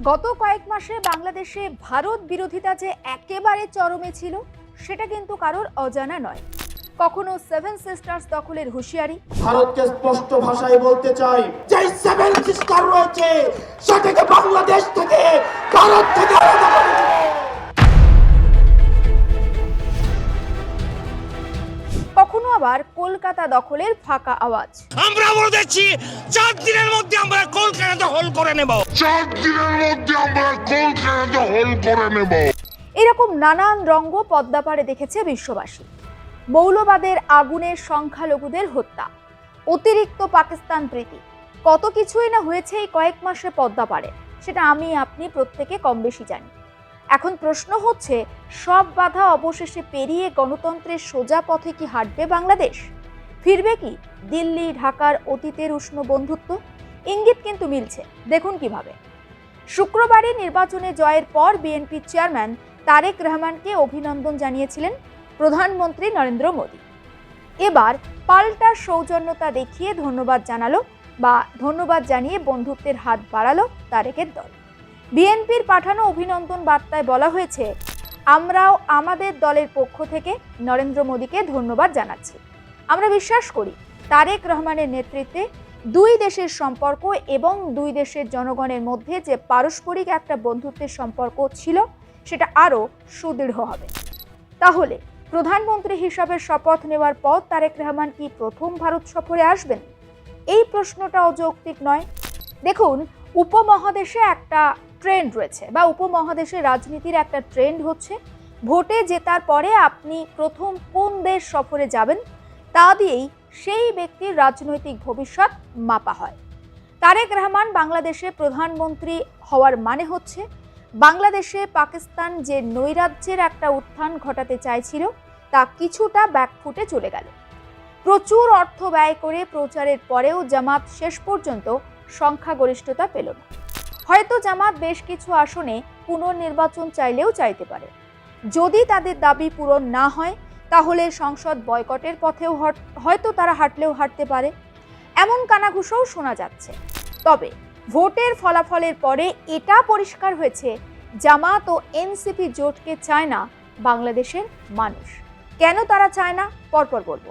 গত কয়েক মাসে বাংলাদেশে ভারত বিরোধিতা যে একেবারে চরমে ছিল সেটা কিন্তু কারোর অজানা নয়। কখনো সেভেন সিস্টার্স দখলের হুঁশিয়ারি, ভারতকে স্পষ্ট ভাষায় বলতে চাই যে সেভেন সিস্টার রয়েছে সেটাকে বাংলাদেশ থেকে ভারত থেকে আলাদা করে দিতে। কখনো আবার কলকাতা দখলের ফাঁকা আওয়াজ। আমরা বলে দিচ্ছি 4 দিনের মধ্যে আমরা কলকাতা দখল করে নেব। 4 দিনের মধ্যে আমরা কলকাতা দখল করে নেব। এরকম নানান রঙ্গ পদ্মাপাড়ে দেখেছে বিশ্ববাসী। মৌলবাদের আগুনে সংখ্যালঘুদের হত্যা, অতিরিক্ত পাকিস্তান প্রীতি, কত কিছুই না হয়েছে এই কয়েক মাসে পদ্মাপাড়ে, সেটা আমি আপনি প্রত্যেকে কম বেশি জানি। এখন প্রশ্ন হচ্ছে, সব বাধা অবশেষে পেরিয়ে গণতন্ত্রের সোজা পথে কি হাঁটবে বাংলাদেশ? ফিরবে কি দিল্লি ঢাকার অতীতের উষ্ণ বন্ধুত্ব? ইঙ্গিত কিন্তু মিলছে, দেখুন কিভাবে। শুক্রবারে নির্বাচনে জয়ের পর বিএনপি চেয়ারম্যান তারেক রহমানকে অভিনন্দন জানিয়েছিলেন প্রধানমন্ত্রী নরেন্দ্র মোদী। এবার পাল্টা সৌজন্যতা দেখিয়ে ধন্যবাদ জানিয়ে বন্ধুত্বের হাত বাড়ালো তারেকের দল। বিএনপির পাঠানো অভিনন্দন বার্তায় বলা হয়েছে, আমরাও আমাদের দলের পক্ষ থেকে নরেন্দ্র মোদীকে ধন্যবাদ জানাচ্ছি। আমরা বিশ্বাস করি তারেক রহমানের নেতৃত্বে দুই দেশের সম্পর্ক এবং দুই দেশের জনগণের মধ্যে যে পারস্পরিক একটা বন্ধুত্বের সম্পর্ক ছিল সেটা আরও সুদৃঢ় হবে। তাহলে প্রধানমন্ত্রী হিসাবে শপথ নেওয়ার পর তারেক রহমান কি প্রথম ভারত সফরে আসবেন? এই প্রশ্নটা অযৌক্তিক নয়। দেখুন, উপমহাদেশে একটা ট্রেন্ড রয়েছে, বা উপমহাদেশের রাজনীতির একটা ট্রেন্ড হচ্ছে ভোটে জেতার পরে আপনি প্রথম কোন দেশ সফরে যাবেন তা দিয়েই সেই ব্যক্তির রাজনৈতিক ভবিষ্যৎ মাপা হয়। তারেক রহমান বাংলাদেশে প্রধানমন্ত্রী হওয়ার মানে হচ্ছে বাংলাদেশে পাকিস্তান যে নৈরাজ্যের একটা উত্থান ঘটাতে চাইছিল তা কিছুটা ব্যাকফুটে চলে গেল। প্রচুর অর্থ ব্যয় করে প্রচারের পরেও জামাত শেষ পর্যন্ত সংখ্যাগরিষ্ঠতা পেল না। হয়তো জামাত বেশ কিছু আসনে পুনর্নির্বাচন চাইলেও চাইতে পারে। যদি তাদের দাবি পূরণ না হয় তাহলে সংসদ বয়কটের পথেও হয়তো তারা হাঁটতে পারে, এমন কানাঘুষোও শোনা যাচ্ছে। তবে ভোটের ফলাফলের পরে এটা পরিষ্কার হয়েছে, জামাত ও এনসিপি জোটকে চায় না বাংলাদেশের মানুষ। কেন তারা চায় না, পরপর বলবো।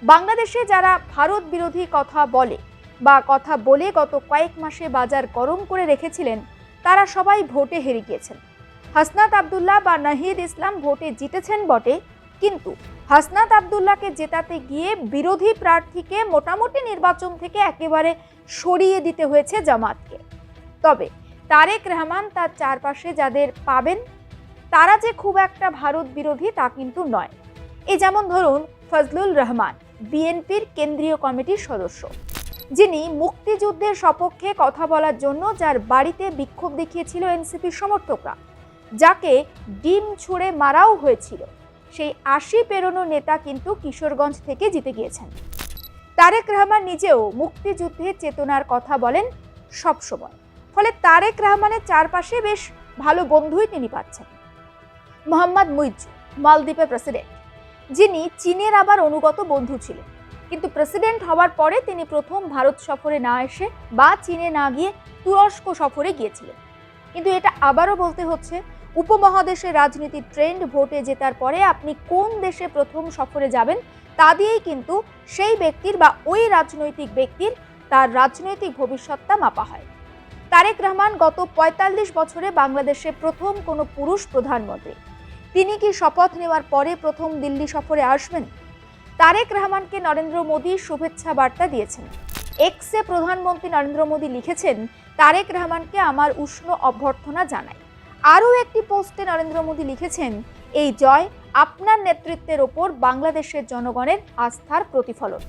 বাংলাদেশে যারা ভারত বিরোধী কথা বলে গত কয়েক মাসে বাজার গরম করে রেখেছিলেন, তারা সবাই ভোটে হেরে গিয়েছেন। হাসনাত আব্দুল্লাহ বা নাহিদ ইসলাম ভোটে জিতেছেন বটে, কিন্তু হাসনাত আব্দুল্লাহকে জেতাতে গিয়ে বিরোধী প্রার্থীকে মোটামুটি নির্বাচন থেকে একেবারে সরিয়ে দিতে হয়েছে জামাতকে। তবে তারেক রহমান তার চারপাশে যাদের পাবেন তারা যে খুব একটা ভারত বিরোধী তা কিন্তু নয়। এই যেমন ধরুন ফজলুর রহমান, বিএনপির কেন্দ্রীয় কমিটির সদস্য, যিনি মুক্তিযুদ্ধের সপক্ষে কথা বলার জন্য যার বাড়িতে বিক্ষোভ দেখিয়েছিল এনসিপির সমর্থকরা, যাকে ডিম ছুঁড়ে মারাও হয়েছিল, সেই 80 পেরোনো নেতা কিন্তু কিশোরগঞ্জ থেকে জিতে গিয়েছেন। তারেক রহমান নিজেও মুক্তিযুদ্ধের চেতনার কথা বলেন সবসময়, ফলে তারেক রহমানের চারপাশে বেশ ভালো বন্ধুই তিনি পাচ্ছেন। মোহাম্মদ মুইজ্জু, মালদ্বীপের প্রেসিডেন্ট, যিনি চীনের আবার অনুগত বন্ধু ছিলেন, কিন্তু প্রেসিডেন্ট হওয়ার পরে তিনি প্রথম ভারত সফরে না এসে বা চীনে না গিয়ে তুরস্ক সফরে গিয়েছিলেন। কিন্তু এটা আবারও বলতে হচ্ছে, উপমহাদেশের রাজনীতির ট্রেন্ড ভোটে জেতার পরে আপনি কোন দেশে প্রথম সফরে যাবেন তা দিয়েই কিন্তু সেই ব্যক্তির বা ওই রাজনৈতিক ব্যক্তির তার রাজনৈতিক ভবিষ্যৎটা মাপা হয়। তারেক রহমান গত 45 বছরে বাংলাদেশে প্রথম কোনো পুরুষ প্রধানমন্ত্রী। তিনি কি শপথ নেওয়ার পরে প্রথম দিল্লি সফরে আসবেন? তারেক রহমানকে নরেন্দ্র মোদী শুভেচ্ছা বার্তা দিয়েছেন। এক্সে প্রধানমন্ত্রী নরেন্দ্র মোদী লিখেছেন, তারেক রহমানকে আমার উষ্ণ অভ্যর্থনা জানাই। আরও একটি পোস্টে নরেন্দ্র মোদী লিখেছেন, এই জয় আপনার নেতৃত্বের ওপর বাংলাদেশের জনগণের আস্থার প্রতিফলন।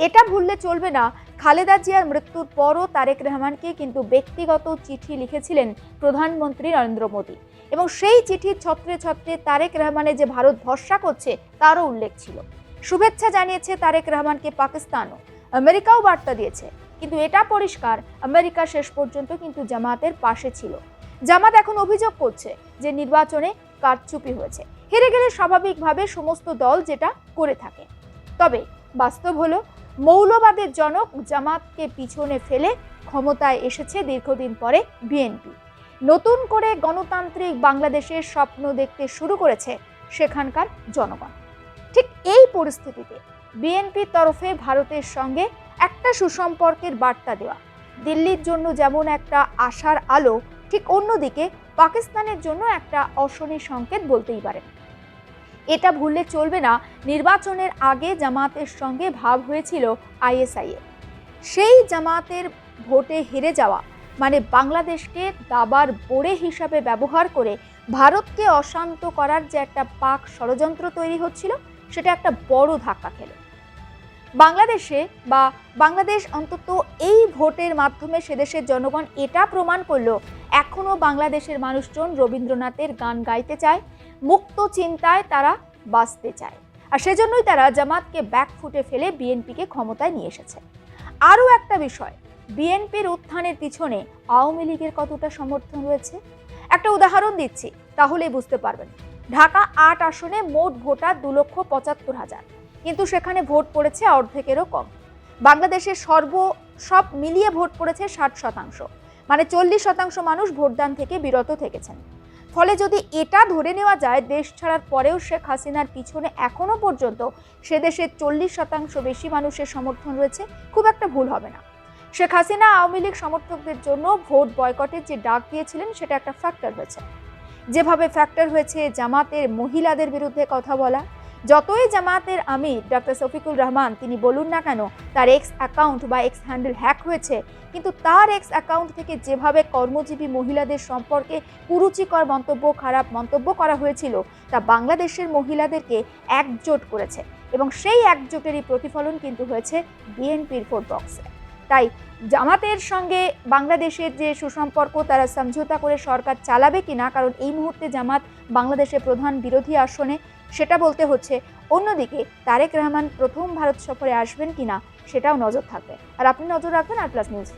এটা ভুললে চলবে না, খালেদা জিয়ার মৃত্যুর পরও তারেক রহমানকে কিন্তু ব্যক্তিগত চিঠি লিখেছিলেন প্রধানমন্ত্রী নরেন্দ্র মোদী, এবং সেই চিঠির ছত্রে ছত্রে তারেক রহমানের যে ভারত ভরসা করছে তারও উল্লেখ ছিল। শুভেচ্ছা জানিয়েছে তারেক রহমানকে পাকিস্তানও, আমেরিকাও বার্তা দিয়েছে। কিন্তু এটা পরিষ্কার, আমেরিকা শেষ পর্যন্ত কিন্তু জামাতের পাশে ছিল। জামাত এখন অভিযোগ করছে যে নির্বাচনে কারচুপি হয়েছে। হেরে গেলে স্বাভাবিকভাবে সমস্ত দল যেটা করে থাকে। তবে বাস্তব হলো, মৌলবাদের জনক জামাতকে পিছনে ফেলে ক্ষমতায় এসেছে দীর্ঘদিন পরে বিএনপি। নতুন করে গণতান্ত্রিক বাংলাদেশের স্বপ্ন দেখতে শুরু করেছে সেখানকার জনগণ। ঠিক এই পরিস্থিতিতে বিএনপির তরফে ভারতের সঙ্গে একটা সুসম্পর্কের বার্তা দেওয়া দিল্লির জন্য যেমন একটা আশার আলো, ঠিক অন্যদিকে পাকিস্তানের জন্য একটা অশনি সংকেত বলতেই পারেন। এটা ভুললে চলবে না, নির্বাচনের আগে জামাতের সঙ্গে ভাব হয়েছিল আইএসআই এর। সেই জামাতের ভোটে হেরে যাওয়া মানে বাংলাদেশকে দাবার বোড়ে হিসাবে ব্যবহার করে ভারতকে অশান্ত করার যে একটা পাক ষড়যন্ত্র তৈরি হচ্ছিল, সেটা একটা বড় ধাক্কা খেল বাংলাদেশে। বা বাংলাদেশ অন্তত এই ভোটের মাধ্যমে সেদেশের জনগণ এটা প্রমাণ করলো এখনো বাংলাদেশের মানুষজন রবীন্দ্রনাথের গান গাইতে চায়, মুক্ত চিন্তায় তারা বাঁচতে চায়। আর সেজন্যই তারা জামাতকে ব্যাকফুটে ফেলে বিএনপিকে ক্ষমতায় নিয়ে এসেছে। আরও একটা বিষয়, বিএনপির উত্থানের পিছনে আওয়ামী লীগের কতটা সমর্থন রয়েছে একটা উদাহরণ দিচ্ছি, তাহলেই বুঝতে পারবেন। ঢাকা ৮ আসনে মোট ভোটার 2,75,000, কিন্তু সেখানে ভোট পড়েছে অর্ধেকেরও কম। বাংলাদেশের সব মিলিয়ে ভোট পড়েছে 60%, মানে 40% মানুষ ভোটদান থেকে বিরত থেকেছেন। ফলে যদি এটা ধরে নেওয়া যায় দেশ ছাড়ার পরেও শেখ হাসিনার পিছনে এখনো পর্যন্ত সে দেশের 40% বেশি মানুষের সমর্থন রয়েছে, খুব একটা ভুল হবে না। শেখ হাসিনা আওয়ামী লীগ সমর্থকদের জন্য ভোট বয়কটের যে ডাক দিয়েছিলেন সেটা একটা ফ্যাক্টর হয়েছে, যেভাবে ফ্যাক্টর হয়েছে জামাতের মহিলাদের বিরুদ্ধে কথা বলা। যতই জামাতের আমির ডক্টর শফিকুর রহমান তিনি বলুন না কেন তার এক্স অ্যাকাউন্ট বা এক্স হ্যান্ডেল হ্যাক হয়েছে, কিন্তু তার এক্স অ্যাকাউন্ট থেকে যেভাবে কর্মজীবী মহিলাদের সম্পর্কে কুরুচিকর মন্তব্য, খারাপ মন্তব্য করা হয়েছিল, তা বাংলাদেশের মহিলাদেরকে একজোট করেছে এবং সেই একজোটেরই প্রতিফলন কিন্তু হয়েছে বিএনপির ভোট বক্সে। তাই জামাতের সঙ্গে বাংলাদেশের যে সুসম্পর্ক, তারা সমঝোতা করে সরকার চালাবে কিনা, কারণ এই মুহূর্তে জামাত বাংলাদেশের প্রধান বিরোধী আসনে, সেটা বলতে হচ্ছে। অন্যদিকে তারেক রহমান প্রথম ভারত সফরে আসবেন কিনা সেটাও নজর থাকবে। আর আপনি নজর রাখবেন আর প্লাস নিউজ।